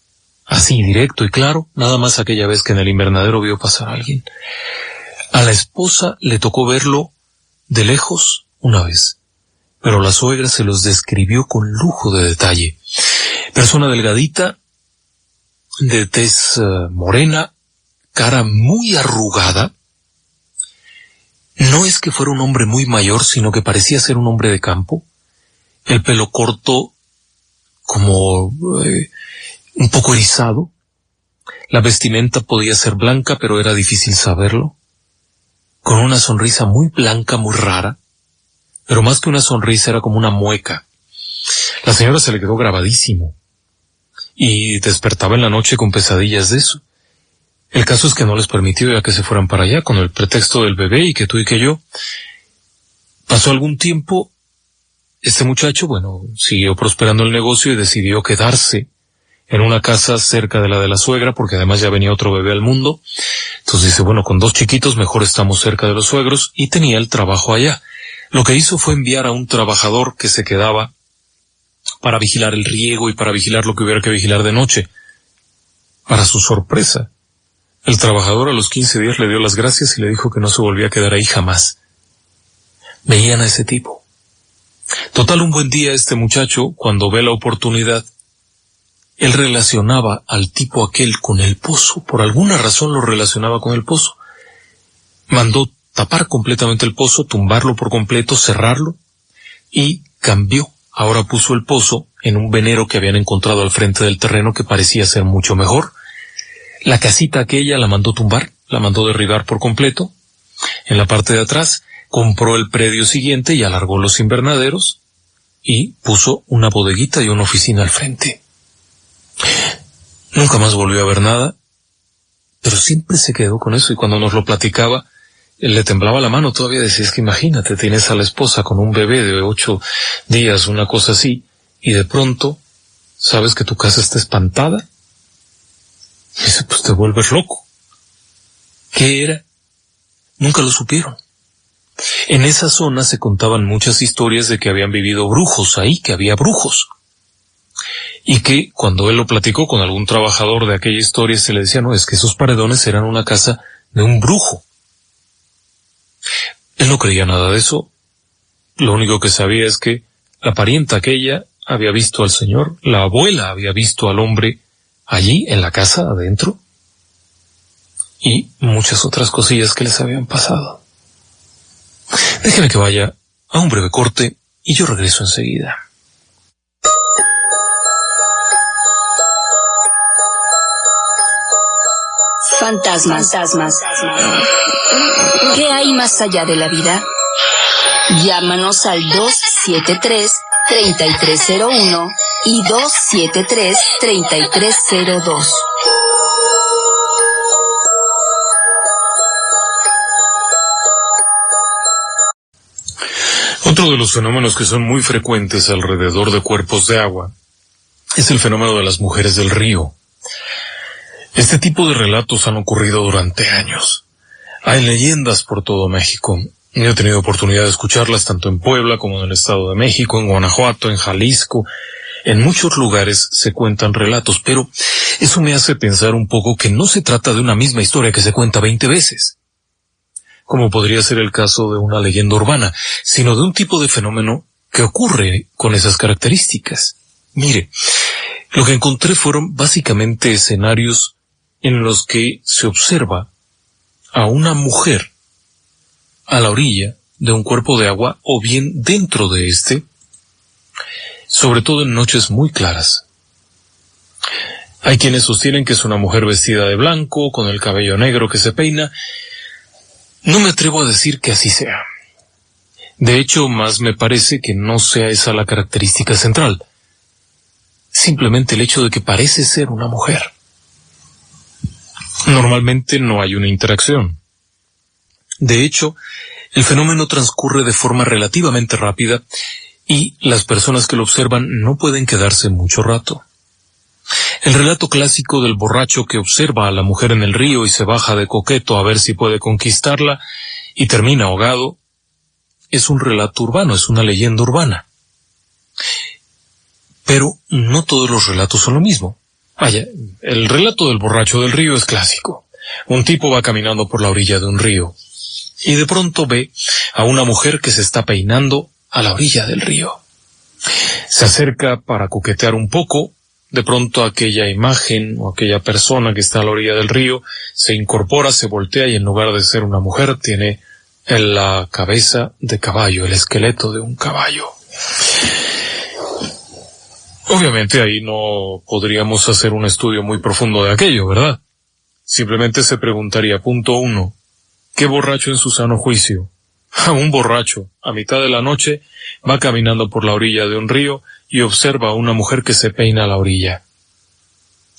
Así, directo y claro, nada más aquella vez que en el invernadero vio pasar a alguien. A la esposa le tocó verlo de lejos una vez, pero la suegra se los describió con lujo de detalle. Persona delgadita, de tez morena, cara muy arrugada. No es que fuera un hombre muy mayor, sino que parecía ser un hombre de campo. El pelo corto, como un poco erizado. La vestimenta podía ser blanca, pero era difícil saberlo. Con una sonrisa muy blanca, muy rara. Pero más que una sonrisa, era como una mueca. La señora se le quedó grabadísimo. Y despertaba en la noche con pesadillas de eso. El caso es que no les permitió ya que se fueran para allá, con el pretexto del bebé y que tú y que yo. Pasó algún tiempo. Este muchacho, siguió prosperando el negocio y decidió quedarse en una casa cerca de la suegra, porque además ya venía otro bebé al mundo. Entonces dice, con 2 chiquitos mejor estamos cerca de los suegros, y tenía el trabajo allá. Lo que hizo fue enviar a un trabajador que se quedaba para vigilar el riego y para vigilar lo que hubiera que vigilar de noche. Para su sorpresa, el trabajador a los 15 días le dio las gracias y le dijo que no se volvía a quedar ahí jamás. Veían a ese tipo. Total, un buen día este muchacho, cuando ve la oportunidad, él relacionaba al tipo aquel con el pozo. Por alguna razón lo relacionaba con el pozo. Mandó tapar completamente el pozo, tumbarlo por completo, cerrarlo, y cambió. Ahora puso el pozo en un venero que habían encontrado al frente del terreno que parecía ser mucho mejor. La casita aquella la mandó tumbar, la mandó derribar por completo. En la parte de atrás compró el predio siguiente y alargó los invernaderos y puso una bodeguita y una oficina al frente. Nunca más volvió a ver nada, pero siempre se quedó con eso, y cuando nos lo platicaba, le temblaba la mano. Todavía decía, es que imagínate, tienes a la esposa con un bebé de 8 días, una cosa así, y de pronto sabes que tu casa está espantada. Y dice, pues te vuelves loco. ¿Qué era? Nunca lo supieron. En esa zona se contaban muchas historias de que habían vivido brujos ahí, que había brujos. Y que cuando él lo platicó con algún trabajador de aquella historia, se le decía, no, es que esos paredones eran una casa de un brujo. Él no creía nada de eso. Lo único que sabía es que la parienta aquella había visto al señor, la abuela había visto al hombre allí en la casa adentro, y muchas otras cosillas que les habían pasado. Déjeme que vaya a un breve corte y yo regreso enseguida. Fantasmas. ¿Qué hay más allá de la vida? Llámanos al 273-3301 y 273-3302. Otro de los fenómenos que son muy frecuentes alrededor de cuerpos de agua es el fenómeno de las mujeres del río. Este tipo de relatos han ocurrido durante años. Hay leyendas por todo México. Yo he tenido oportunidad de escucharlas tanto en Puebla como en el Estado de México, en Guanajuato, en Jalisco. En muchos lugares se cuentan relatos, pero eso me hace pensar un poco que no se trata de una misma historia que se cuenta 20 veces, como podría ser el caso de una leyenda urbana, sino de un tipo de fenómeno que ocurre con esas características. Mire, lo que encontré fueron básicamente escenarios en los que se observa a una mujer a la orilla de un cuerpo de agua o bien dentro de este, sobre todo en noches muy claras. Hay quienes sostienen que es una mujer vestida de blanco, con el cabello negro que se peina. No me atrevo a decir que así sea. De hecho, más me parece que no sea esa la característica central. Simplemente el hecho de que parece ser una mujer. Normalmente no hay una interacción. De hecho, el fenómeno transcurre de forma relativamente rápida y las personas que lo observan no pueden quedarse mucho rato. El relato clásico del borracho que observa a la mujer en el río y se baja de coqueto a ver si puede conquistarla y termina ahogado es un relato urbano, es una leyenda urbana. Pero no todos los relatos son lo mismo. Vaya, el relato del borracho del río es clásico. Un tipo va caminando por la orilla de un río y de pronto ve a una mujer que se está peinando a la orilla del río. Se acerca para coquetear un poco. De pronto aquella imagen o aquella persona que está a la orilla del río se incorpora, se voltea y en lugar de ser una mujer tiene en la cabeza de caballo, el esqueleto de un caballo. Obviamente ahí no podríamos hacer un estudio muy profundo de aquello, ¿verdad? Simplemente se preguntaría, punto 1, ¿qué borracho en su sano juicio? Un borracho, a mitad de la noche, va caminando por la orilla de un río y observa a una mujer que se peina a la orilla.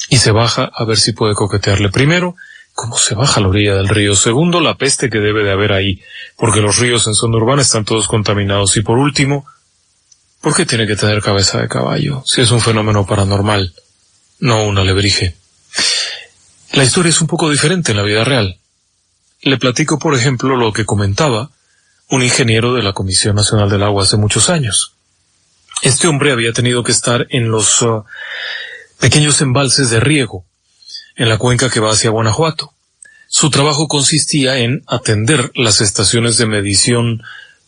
Y se baja a ver si puede coquetearle. Primero, ¿cómo se baja a la orilla del río? Segundo, la peste que debe de haber ahí, porque los ríos en zona urbana están todos contaminados. Y por último, ¿por qué tiene que tener cabeza de caballo? Si es un fenómeno paranormal, no un alebrije. La historia es un poco diferente en la vida real. Le platico, por ejemplo, lo que comentaba un ingeniero de la Comisión Nacional del Agua hace muchos años. Este hombre había tenido que estar en los pequeños embalses de riego en la cuenca que va hacia Guanajuato. Su trabajo consistía en atender las estaciones de medición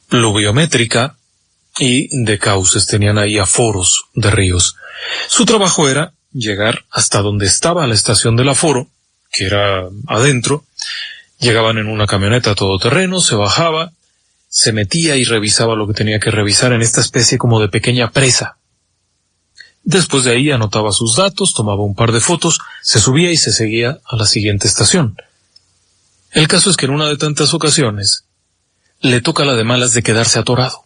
pluviométrica y de cauces. Tenían ahí aforos de ríos. Su trabajo era llegar hasta donde estaba la estación del aforo, que era adentro. Llegaban en una camioneta todoterreno, se bajaba, se metía y revisaba lo que tenía que revisar en esta especie como de pequeña presa. Después de ahí anotaba sus datos, tomaba un par de fotos, se subía y se seguía a la siguiente estación. El caso es que en una de tantas ocasiones le toca la de malas de quedarse atorado.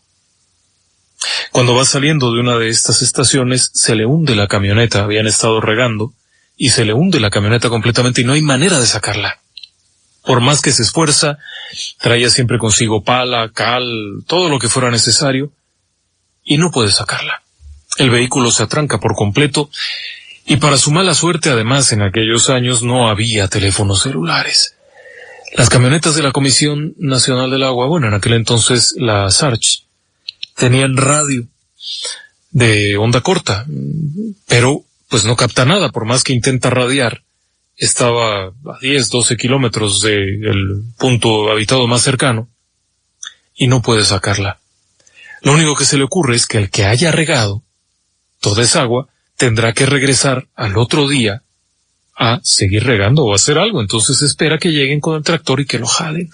Cuando va saliendo de una de estas estaciones se le hunde la camioneta, habían estado regando, y se le hunde la camioneta completamente y no hay manera de sacarla. Por más que se esfuerza, traía siempre consigo pala, cal, todo lo que fuera necesario, y no puede sacarla. El vehículo se atranca por completo, y para su mala suerte, además, en aquellos años no había teléfonos celulares. Las camionetas de la Comisión Nacional del Agua, bueno, en aquel entonces la SARCH, tenían radio de onda corta, pero pues no capta nada, por más que intenta radiar. Estaba a 10, 12 kilómetros del punto habitado más cercano y no puede sacarla. Lo único que se le ocurre es que el que haya regado toda esa agua tendrá que regresar al otro día a seguir regando o hacer algo. Entonces espera que lleguen con el tractor y que lo jalen.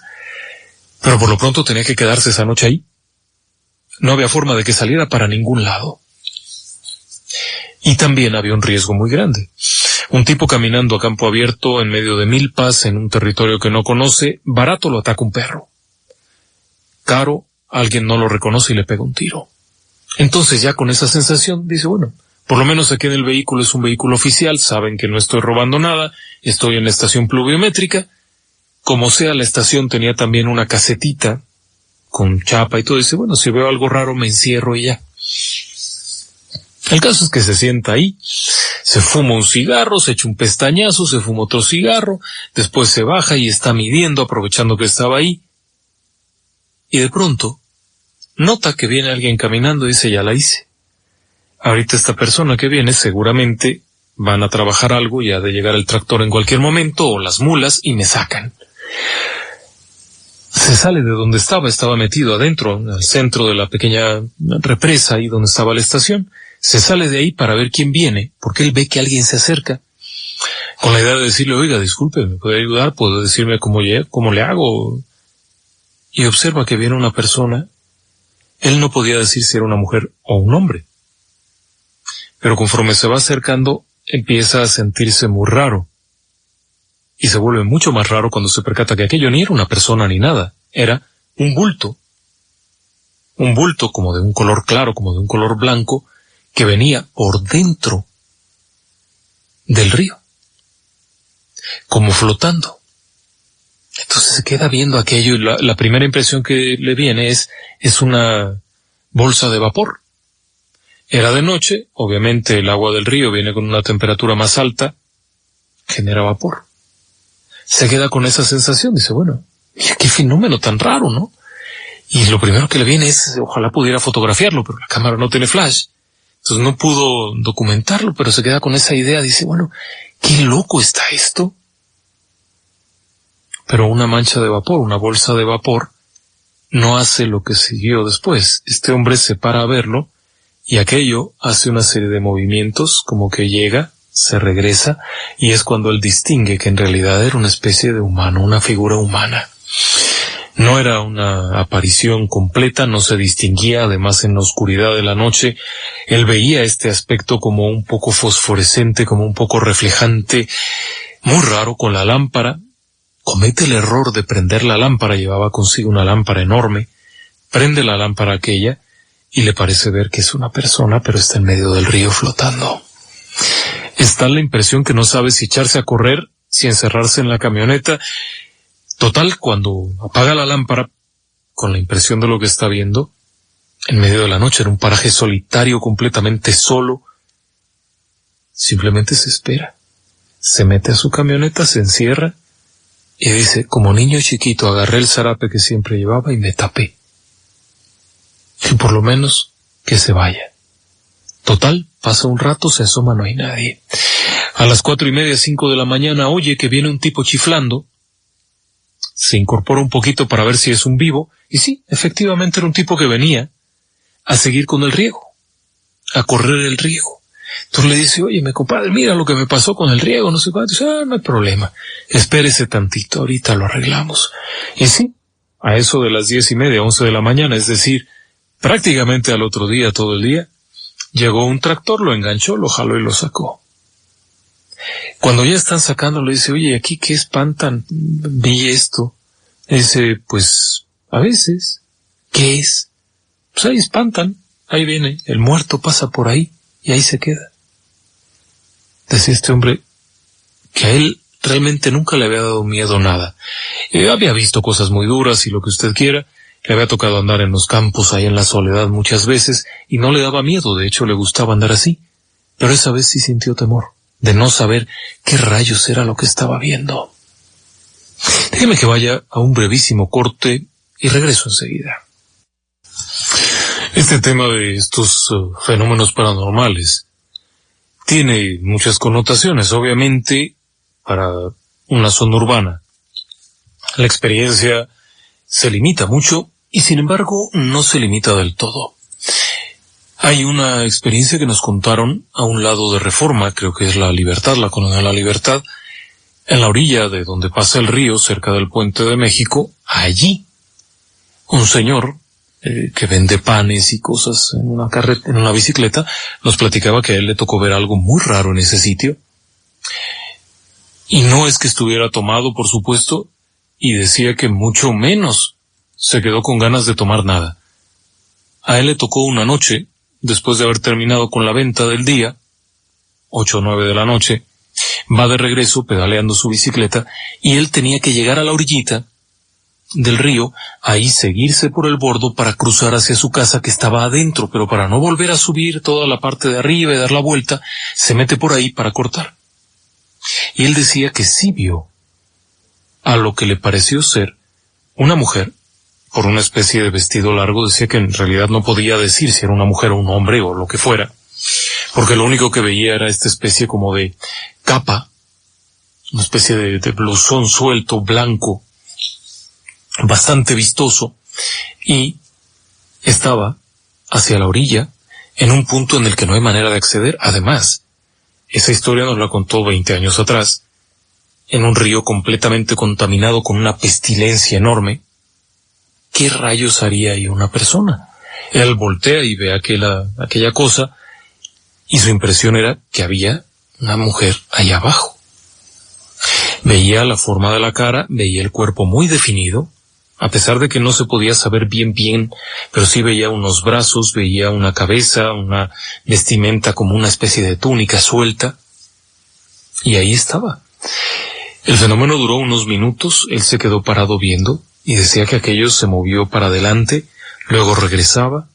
Pero por lo pronto tenía que quedarse esa noche ahí. No había forma de que saliera para ningún lado. Y también había un riesgo muy grande. Un tipo caminando a campo abierto en medio de milpas en un territorio que no conoce, barato lo ataca un perro. Caro, alguien no lo reconoce y le pega un tiro. Entonces ya con esa sensación dice, bueno, por lo menos aquí en el vehículo es un vehículo oficial, saben que no estoy robando nada, estoy en la estación pluviométrica. Como sea, la estación tenía también una casetita con chapa y todo, dice, bueno, si veo algo raro me encierro y ya. El caso es que se sienta ahí, se fuma un cigarro, se echa un pestañazo, se fuma otro cigarro, después se baja y está midiendo, aprovechando que estaba ahí. Y de pronto, nota que viene alguien caminando y dice, ya la hice. Ahorita esta persona que viene seguramente van a trabajar algo y ha de llegar el tractor en cualquier momento o las mulas y me sacan. Se sale de donde estaba metido adentro, al centro de la pequeña represa, ahí donde estaba la estación. Se sale de ahí para ver quién viene, porque él ve que alguien se acerca, con la idea de decirle, oiga, disculpe, ¿me puede ayudar? ¿Puede decirme cómo le hago? Y observa que viene una persona. Él no podía decir si era una mujer o un hombre. Pero conforme se va acercando, empieza a sentirse muy raro. Y se vuelve mucho más raro cuando se percata que aquello ni era una persona ni nada, era un bulto. Un bulto como de un color claro, como de un color blanco, que venía por dentro del río, como flotando. Entonces se queda viendo aquello y la primera impresión que le viene es una bolsa de vapor. Era de noche, obviamente el agua del río viene con una temperatura más alta, genera vapor. Se queda con esa sensación, dice, bueno, qué fenómeno tan raro, ¿no? Y lo primero que le viene es, ojalá pudiera fotografiarlo, pero la cámara no tiene flash. Entonces no pudo documentarlo, pero se queda con esa idea, dice, bueno, qué loco está esto. Pero una mancha de vapor, una bolsa de vapor, no hace lo que siguió después. Este hombre se para a verlo, y aquello hace una serie de movimientos, como que llega, se regresa, y es cuando él distingue que en realidad era una especie de humano, una figura humana. No era una aparición completa, no se distinguía, además en la oscuridad de la noche, él veía este aspecto como un poco fosforescente, como un poco reflejante, muy raro con la lámpara. Comete el error de prender la lámpara, llevaba consigo una lámpara enorme, prende la lámpara aquella, y le parece ver que es una persona, pero está en medio del río flotando. Está la impresión que no sabe si echarse a correr, si encerrarse en la camioneta. Total, cuando apaga la lámpara, con la impresión de lo que está viendo, en medio de la noche, era un paraje solitario, completamente solo, simplemente se espera. Se mete a su camioneta, se encierra, y dice, como niño chiquito, agarré el zarape que siempre llevaba y me tapé. Y por lo menos, que se vaya. Total, pasa un rato, se asoma, no hay nadie. A las 4:30, 5 de la mañana, oye que viene un tipo chiflando. Se incorpora un poquito para ver si es un vivo, y sí, efectivamente era un tipo que venía a seguir con el riego, a correr el riego. Entonces le dice, oye, mi compadre, mira lo que me pasó con el riego, no sé cuánto. Dice, no hay problema, espérese tantito, ahorita lo arreglamos. Y sí, a eso de las 10:30, 11 de la mañana, es decir, prácticamente al otro día, todo el día, llegó un tractor, lo enganchó, lo jaló y lo sacó. Cuando ya están sacando, le dice, oye, ¿aquí qué espantan? Vi esto. Dice, pues, a veces. ¿Qué es? Pues ahí espantan. Ahí viene. El muerto pasa por ahí y ahí se queda. Decía este hombre que a él realmente nunca le había dado miedo nada. Había visto cosas muy duras y lo que usted quiera. Le había tocado andar en los campos ahí en la soledad muchas veces y no le daba miedo. De hecho, le gustaba andar así. Pero esa vez sí sintió temor de no saber qué rayos era lo que estaba viendo. Déjeme que vaya a un brevísimo corte y regreso enseguida. Este tema de estos fenómenos paranormales tiene muchas connotaciones, obviamente, para una zona urbana. La experiencia se limita mucho y, sin embargo, no se limita del todo. Hay una experiencia que nos contaron a un lado de Reforma, creo que es La Libertad, la colonia La Libertad, en la orilla de donde pasa el río, cerca del Puente de México. Allí, un señor que vende panes y cosas en una bicicleta, nos platicaba que a él le tocó ver algo muy raro en ese sitio. Y no es que estuviera tomado, por supuesto, y decía que mucho menos se quedó con ganas de tomar nada. A él le tocó una noche, después de haber terminado con la venta del día, 8 o 9 de la noche, va de regreso pedaleando su bicicleta y él tenía que llegar a la orillita del río, ahí seguirse por el bordo para cruzar hacia su casa que estaba adentro, pero para no volver a subir toda la parte de arriba y dar la vuelta, se mete por ahí para cortar. Y él decía que sí vio a lo que le pareció ser una mujer, por una especie de vestido largo. Decía que en realidad no podía decir si era una mujer o un hombre o lo que fuera, porque lo único que veía era esta especie como de capa, una especie de blusón suelto, blanco, bastante vistoso, y estaba hacia la orilla, en un punto en el que no hay manera de acceder. Además, esa historia nos la contó 20 años atrás, en un río completamente contaminado con una pestilencia enorme. ¿Qué rayos haría ahí una persona? Él voltea y ve aquella cosa, y su impresión era que había una mujer allá abajo. Veía la forma de la cara, veía el cuerpo muy definido, a pesar de que no se podía saber bien, pero sí veía unos brazos, veía una cabeza, una vestimenta como una especie de túnica suelta, y ahí estaba. El fenómeno duró unos minutos. Él se quedó parado viendo, y decía que aquello se movió para adelante, luego regresaba,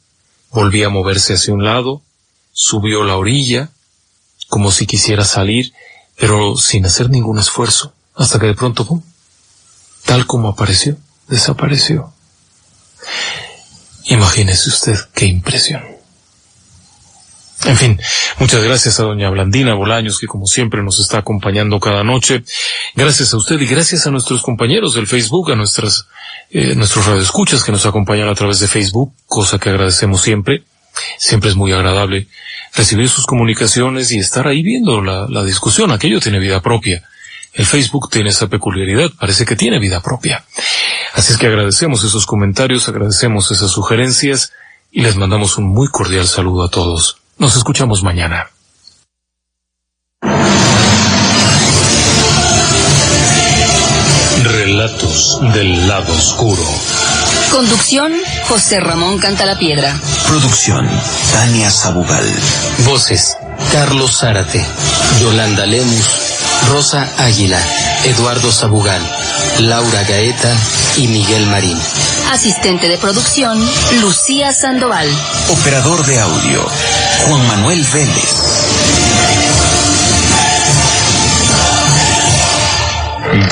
volvía a moverse hacia un lado, subió la orilla, como si quisiera salir, pero sin hacer ningún esfuerzo, hasta que de pronto, ¡pum!, tal como apareció, desapareció. Imagínese usted qué impresión. En fin, muchas gracias a doña Blandina Bolaños, que como siempre nos está acompañando cada noche. Gracias a usted y gracias a nuestros compañeros del Facebook, a nuestros radioescuchas que nos acompañan a través de Facebook, cosa que agradecemos siempre. Siempre es muy agradable recibir sus comunicaciones y estar ahí viendo la discusión. Aquello tiene vida propia. El Facebook tiene esa peculiaridad, parece que tiene vida propia. Así es que agradecemos esos comentarios, agradecemos esas sugerencias y les mandamos un muy cordial saludo a todos. Nos escuchamos mañana. Relatos del lado oscuro. Conducción, José Ramón Cantalapiedra. Producción, Tania Sabugal. Voces, Carlos Zárate, Yolanda Lemus, Rosa Águila, Eduardo Sabugal, Laura Gaeta y Miguel Marín. Asistente de producción, Lucía Sandoval. Operador de audio, Juan Manuel Vélez.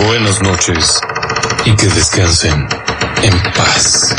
Buenas noches y que descansen en paz.